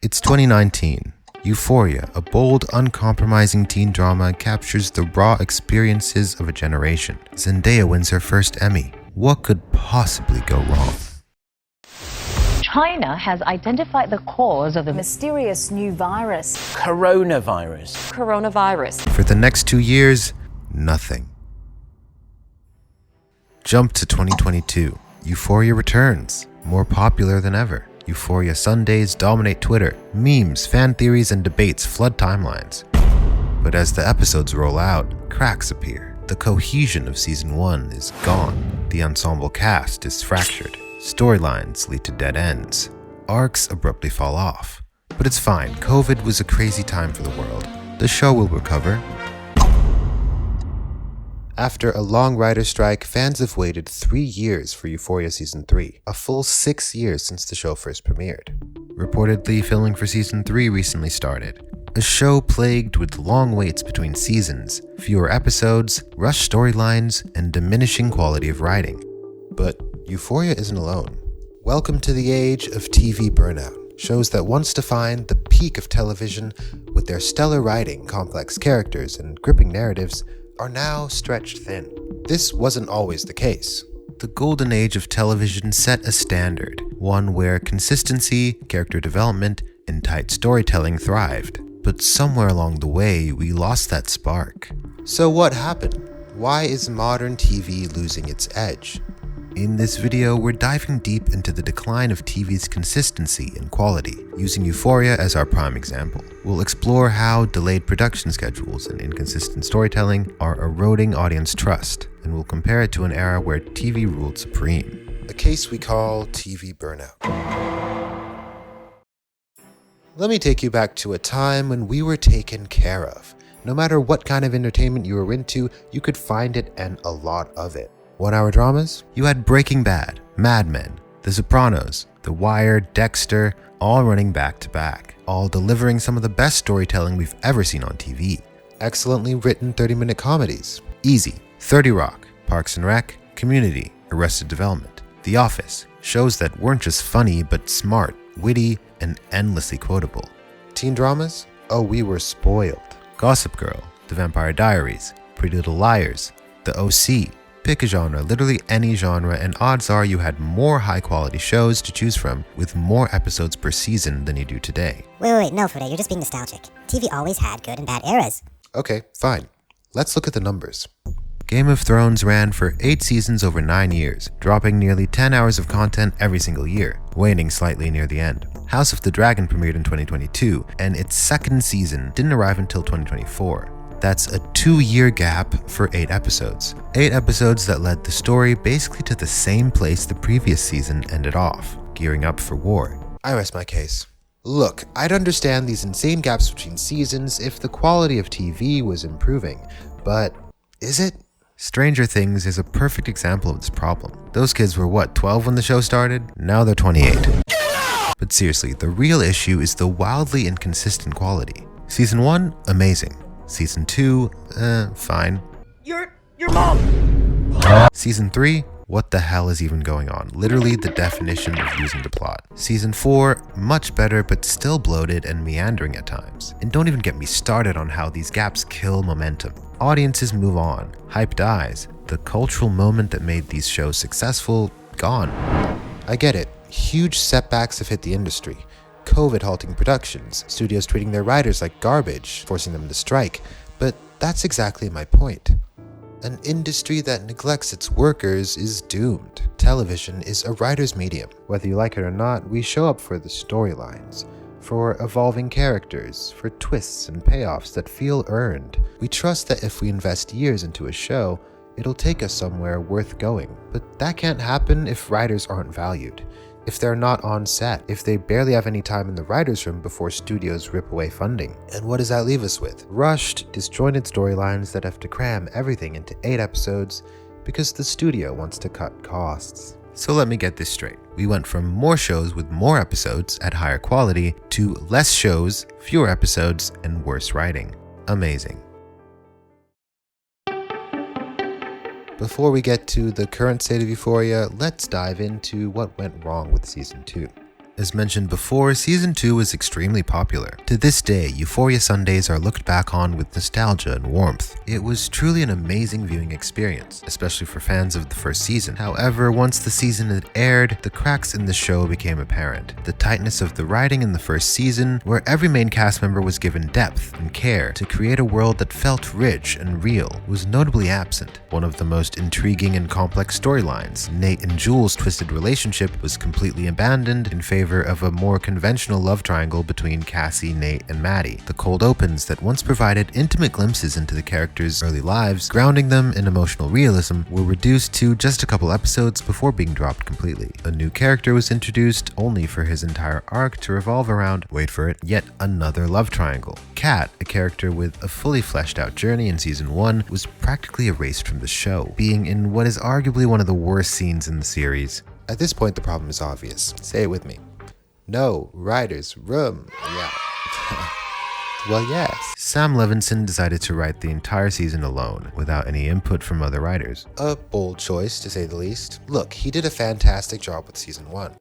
It's 2019. Euphoria, a bold, uncompromising teen drama, captures the raw experiences of a generation. Zendaya wins her first Emmy. What could possibly go wrong? China has identified the cause of the mysterious new virus. Coronavirus. For the next 2 years, nothing. Jump to 2022. Euphoria returns, more popular than ever. Euphoria Sundays dominate Twitter. Memes, fan theories, and debates flood timelines. But as the episodes roll out, cracks appear. The cohesion of season 1 is gone. The ensemble cast is fractured. Storylines lead to dead ends. Arcs abruptly fall off. But it's fine, COVID was a crazy time for the world. The show will recover. After a long writer's strike, fans have waited 3 years for Euphoria Season 3, a full 6 years since the show first premiered. Reportedly, filming for Season 3 recently started. A show plagued with long waits between seasons, fewer episodes, rushed storylines, and diminishing quality of writing. But Euphoria isn't alone. Welcome to the age of TV Burnout, shows that once defined the peak of television with their stellar writing, complex characters, and gripping narratives, are now stretched thin. This wasn't always the case. The golden age of television set a standard, one where consistency, character development, and tight storytelling thrived. But somewhere along the way, we lost that spark. So what happened? Why is modern TV losing its edge? In this video, we're diving deep into the decline of TV's consistency and quality, using Euphoria as our prime example. We'll explore how delayed production schedules and inconsistent storytelling are eroding audience trust, and we'll compare it to an era where TV ruled supreme. A case we call TV Burnout. Let me take you back to a time when we were taken care of. No matter what kind of entertainment you were into, you could find it and a lot of it. 1-hour dramas? You had Breaking Bad, Mad Men, The Sopranos, The Wire, Dexter, all running back to back, all delivering some of the best storytelling we've ever seen on TV. Excellently written 30-minute comedies. Easy, 30 Rock, Parks and Rec, Community, Arrested Development, The Office, shows that weren't just funny but smart, witty, and endlessly quotable. Teen dramas? Oh, we were spoiled. Gossip Girl, The Vampire Diaries, Pretty Little Liars, The OC. Pick a genre, literally any genre, and odds are you had more high-quality shows to choose from with more episodes per season than you do today. Wait, no, Fude, you're just being nostalgic. TV always had good and bad eras. Okay, fine. Let's look at the numbers. Game of Thrones ran for 8 seasons over 9 years, dropping nearly 10 hours of content every single year, waning slightly near the end. House of the Dragon premiered in 2022, and its second season didn't arrive until 2024. That's a 2-year gap for 8 episodes. 8 episodes that led the story basically to the same place the previous season ended off, gearing up for war. I rest my case. Look, I'd understand these insane gaps between seasons if the quality of TV was improving, but is it? Stranger Things is a perfect example of this problem. Those kids were what, 12 when the show started? Now they're 28. But seriously, the real issue is the wildly inconsistent quality. Season 1, amazing. Season 2, fine. Your mom! Season 3, what the hell is even going on? Literally the definition of losing the plot. Season 4, much better but still bloated and meandering at times. And don't even get me started on how these gaps kill momentum. Audiences move on, hype dies. The cultural moment that made these shows successful, gone. I get it, huge setbacks have hit the industry. COVID halting productions, studios treating their writers like garbage, forcing them to strike, but that's exactly my point. An industry that neglects its workers is doomed. Television is a writer's medium. Whether you like it or not, we show up for the storylines, for evolving characters, for twists and payoffs that feel earned. We trust that if we invest years into a show, it'll take us somewhere worth going. But that can't happen if writers aren't valued. If they're not on set, if they barely have any time in the writer's room before studios rip away funding. And what does that leave us with? Rushed, disjointed storylines that have to cram everything into 8 episodes because the studio wants to cut costs. So let me get this straight. We went from more shows with more episodes at higher quality to less shows, fewer episodes, and worse writing. Amazing. Before we get to the current state of Euphoria, let's dive into what went wrong with Season 2. As mentioned before, Season 2 was extremely popular. To this day, Euphoria Sundays are looked back on with nostalgia and warmth. It was truly an amazing viewing experience, especially for fans of the first season. However, once the season had aired, the cracks in the show became apparent. The tightness of the writing in the first season, where every main cast member was given depth and care to create a world that felt rich and real, was notably absent. One of the most intriguing and complex storylines, Nate and Jules' twisted relationship, was completely abandoned in favor of a more conventional love triangle between Cassie, Nate, and Maddie. The cold opens that once provided intimate glimpses into the characters' early lives, grounding them in emotional realism, were reduced to just a couple episodes before being dropped completely. A new character was introduced, only for his entire arc to revolve around, wait for it, yet another love triangle. Kat, a character with a fully fleshed out journey in Season 1, was practically erased from the show, being in what is arguably one of the worst scenes in the series. At this point, the problem is obvious. Say it with me. No writer's room. Yeah. Well, yes. Sam Levinson decided to write the entire season alone, without any input from other writers. A bold choice, to say the least. Look, he did a fantastic job with Season 1.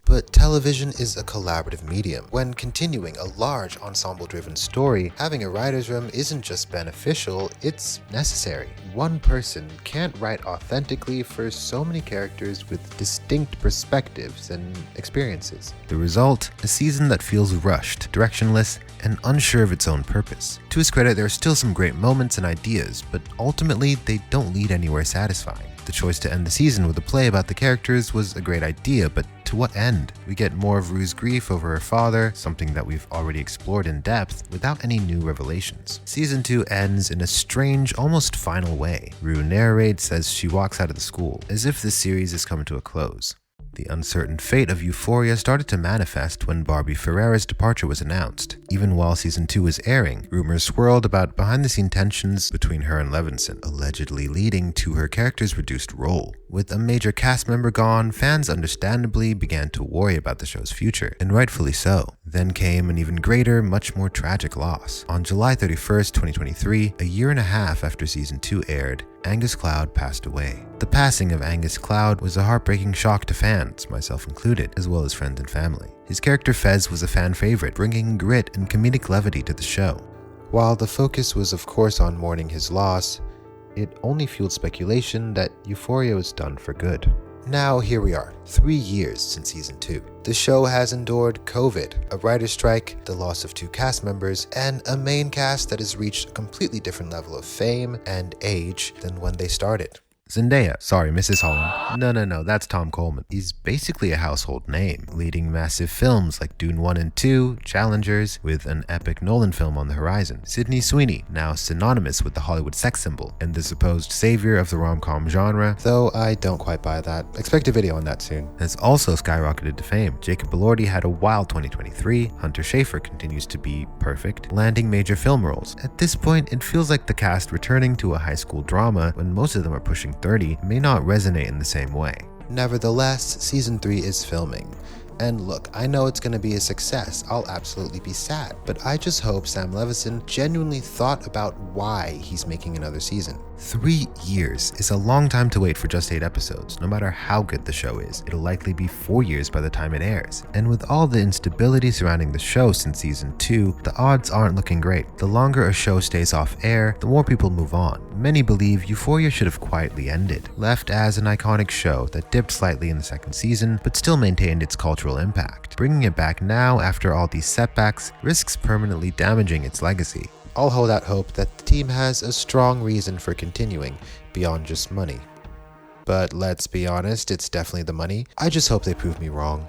But television is a collaborative medium. When continuing a large ensemble-driven story, having a writer's room isn't just beneficial, it's necessary. One person can't write authentically for so many characters with distinct perspectives and experiences. The result? A season that feels rushed, directionless, and unsure of its own purpose. To his credit, there are still some great moments and ideas, but ultimately they don't lead anywhere satisfying. The choice to end the season with a play about the characters was a great idea, but to what end? We get more of Rue's grief over her father, something that we've already explored in depth, without any new revelations. Season 2 ends in a strange, almost final way. Rue narrates as she walks out of the school, as if the series is coming to a close. The uncertain fate of Euphoria started to manifest when Barbie Ferreira's departure was announced. Even while Season 2 was airing, rumors swirled about behind-the-scene tensions between her and Levinson, allegedly leading to her character's reduced role. With a major cast member gone, fans understandably began to worry about the show's future, and rightfully so. Then came an even greater, much more tragic loss. On July 31st, 2023, a year and a half after Season 2 aired, Angus Cloud passed away. The passing of Angus Cloud was a heartbreaking shock to fans, myself included, as well as friends and family. His character Fez was a fan favorite, bringing grit and comedic levity to the show. While the focus was of course on mourning his loss, it only fueled speculation that Euphoria was done for good. Now here we are, 3 years since Season 2. The show has endured COVID, a writer's strike, the loss of 2 cast members, and a main cast that has reached a completely different level of fame and age than when they started. Zendaya, sorry, Mrs. Holland. No, that's Tom Coleman. He's basically a household name, leading massive films like Dune 1 and 2, Challengers, with an epic Nolan film on the horizon. Sydney Sweeney, now synonymous with the Hollywood sex symbol, and the supposed savior of the rom-com genre, though I don't quite buy that. Expect a video on that soon. Has also skyrocketed to fame. Jacob Elordi had a wild 2023, Hunter Schafer continues to be perfect, landing major film roles. At this point, it feels like the cast returning to a high school drama when most of them are pushing 30 may not resonate in the same way. Nevertheless, Season 3 is filming. And look, I know it's going to be a success. I'll absolutely be sad. But I just hope Sam Levinson genuinely thought about why he's making another season. 3 years is a long time to wait for just 8 episodes. No matter how good the show is, it'll likely be 4 years by the time it airs. And with all the instability surrounding the show since Season 2, the odds aren't looking great. The longer a show stays off air, the more people move on. Many believe Euphoria should have quietly ended, left as an iconic show that dipped slightly in the second season, but still maintained its cultural impact. Bringing it back now after all these setbacks risks permanently damaging its legacy. I'll hold out hope that the team has a strong reason for continuing beyond just money. But let's be honest, it's definitely the money. I just hope they prove me wrong.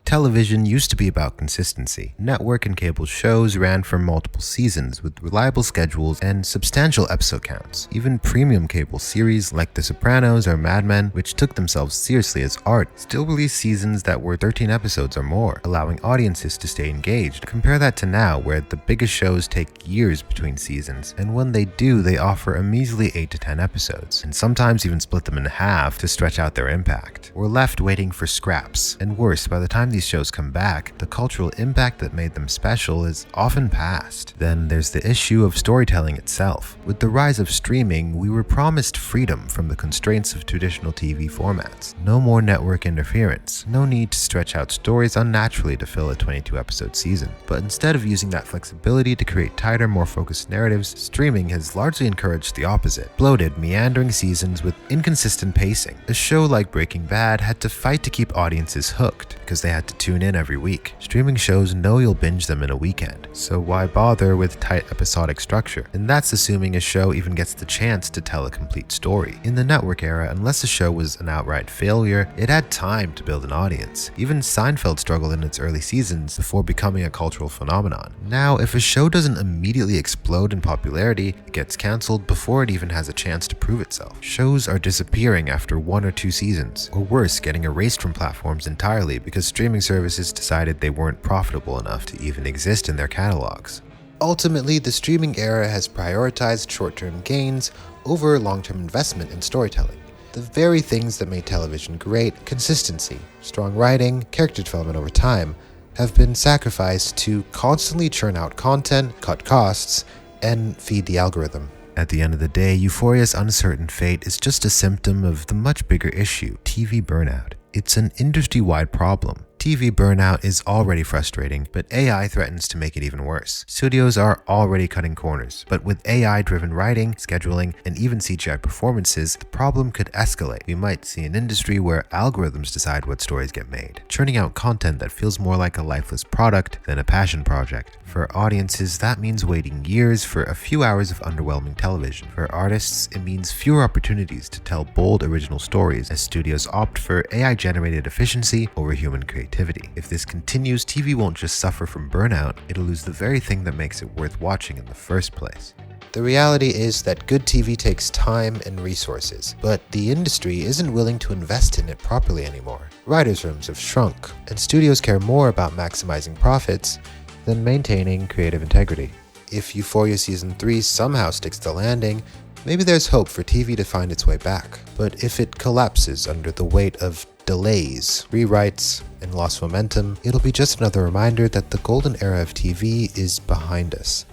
Television used to be about consistency. Network and cable shows ran for multiple seasons with reliable schedules and substantial episode counts. Even premium cable series like The Sopranos or Mad Men, which took themselves seriously as art, still released seasons that were 13 episodes or more, allowing audiences to stay engaged. Compare that to now, where the biggest shows take years between seasons, and when they do, they offer a measly 8 to 10 episodes, and sometimes even split them in half to stretch out their impact. We're left waiting for scraps, and worse, by the time the these shows come back, the cultural impact that made them special is often past. Then there's the issue of storytelling itself. With the rise of streaming, we were promised freedom from the constraints of traditional TV formats. No more network interference, no need to stretch out stories unnaturally to fill a 22-episode season. But instead of using that flexibility to create tighter, more focused narratives, streaming has largely encouraged the opposite. Bloated, meandering seasons with inconsistent pacing. A show like Breaking Bad had to fight to keep audiences hooked because they had to tune in every week. Streaming shows know you'll binge them in a weekend, so why bother with tight episodic structure? And that's assuming a show even gets the chance to tell a complete story. In the network era, unless a show was an outright failure, it had time to build an audience. Even Seinfeld struggled in its early seasons before becoming a cultural phenomenon. Now, if a show doesn't immediately explode in popularity, it gets cancelled before it even has a chance to prove itself. Shows are disappearing after 1 or 2 seasons, or worse, getting erased from platforms entirely because streaming services decided they weren't profitable enough to even exist in their catalogs. Ultimately, the streaming era has prioritized short-term gains over long-term investment in storytelling. The very things that made television great, consistency, strong writing, character development over time, have been sacrificed to constantly churn out content, cut costs, and feed the algorithm. At the end of the day, Euphoria's uncertain fate is just a symptom of the much bigger issue, TV burnout. It's an industry-wide problem. TV burnout is already frustrating, but AI threatens to make it even worse. Studios are already cutting corners, but with AI-driven writing, scheduling, and even CGI performances, the problem could escalate. We might see an industry where algorithms decide what stories get made, churning out content that feels more like a lifeless product than a passion project. For audiences, that means waiting years for a few hours of underwhelming television. For artists, it means fewer opportunities to tell bold original stories as studios opt for AI-generated efficiency over human creativity. If this continues, TV won't just suffer from burnout, it'll lose the very thing that makes it worth watching in the first place. The reality is that good TV takes time and resources, but the industry isn't willing to invest in it properly anymore. Writers' rooms have shrunk, and studios care more about maximizing profits than maintaining creative integrity. If Euphoria Season 3 somehow sticks the landing, maybe there's hope for TV to find its way back. But if it collapses under the weight of delays, rewrites, and lost momentum, it'll be just another reminder that the golden era of TV is behind us.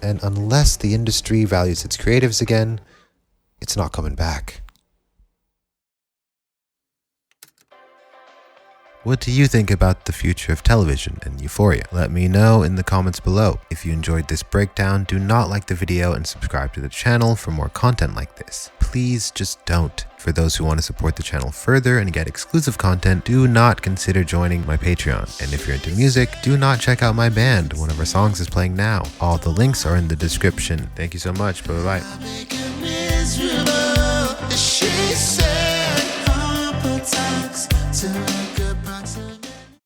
And unless the industry values its creatives again, it's not coming back. What do you think about the future of television and Euphoria? Let me know in the comments below. If you enjoyed this breakdown, do not like the video and subscribe to the channel for more content like this. Please just don't. For those who want to support the channel further and get exclusive content, do not consider joining my Patreon. And if you're into music, do not check out my band. One of our songs is playing now. All the links are in the description. Thank you so much. Bye-bye. To